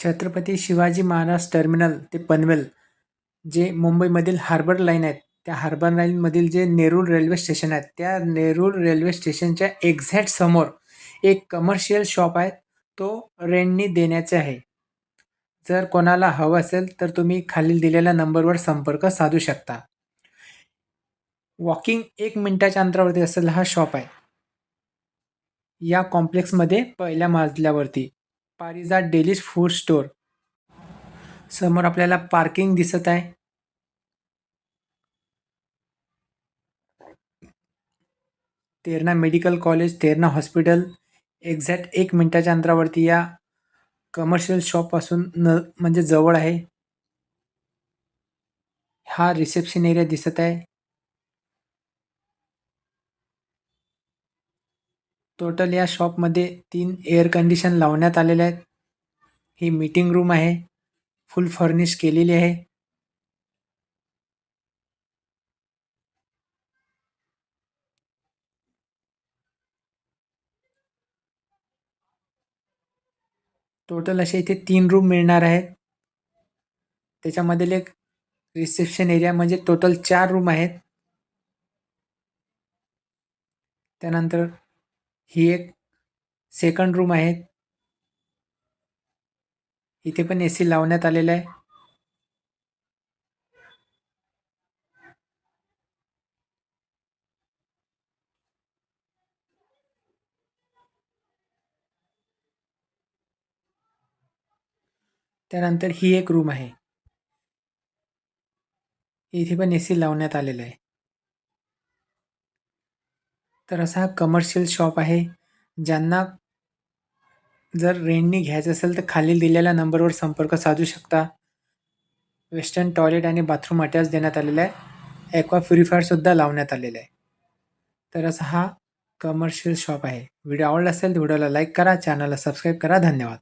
Chhatrapati Shivaji Maharaj terminal ते पनवेल जे मुंबईमधील हार्बर लाईन आहेत, त्या हार्बर लाईनमधील जे नेरूळ रेल्वे स्टेशन आहेत, त्या नेरूळ रेल्वे स्टेशनच्या एक्झॅक्ट समोर एक कमर्शियल शॉप आहे. तो रेंटनी देण्याचे आहे. जर कोणाला हवं असेल तर तुम्ही खालील दिलेल्या नंबरवर संपर्क साधू शकता. वॉकिंग 1 मिनिटाच्या अंतरावरती असलेला हा शॉप आहे. या कॉम्प्लेक्समध्ये पहिल्या मजल्यावरती पारिजात डेलीज फूड स्टोअर. समोर आपल्याला पार्किंग दिसत आहे. Terna medical college, Terna hospital exact 1 मिनिटाच्या अंतरावरती या कमर्शियल शॉपपासून म्हणजे जवळ आहे. हा रिसेप्शन एरिया दिसत आहे. टोटल या शॉपमध्ये 3 एअर कंडिशन लावण्यात आलेले आहेत. ही मीटिंग रूम आहे. फुल फर्निश केलेली आहे. टोटल असे इथे 3 रूम मिळणार आहेत. त्याच्यामधील एक रिसेप्शन एरिया म्हणजे टोटल 4 रूम आहेत. त्यानंतर ही एक सेकंड रूम आहे. इथे पण AC लावण्यात आलेला आहे. त्यानंतर ही एक रूम आहे. इथे पण AC लावण्यात आलेला आहे. तर असा हा कमर्शियल शॉप आहे. ज्यांना जर रेंटनी घ्यायचं असेल तर खालील दिलेल्या नंबरवर संपर्क साधू शकता. वेस्टर्न टॉयलेट आणि बाथरूम अटॅच देण्यात आलेला आहे. ॲक्वा प्युरिफायर सुद्धा लावण्यात आलेला आहे. तर असा हा कमर्शियल शॉप आहे. व्हिडिओ आवडला असेल तर व्हिडिओला लाईक करा, चॅनलला सबस्क्राईब करा. धन्यवाद.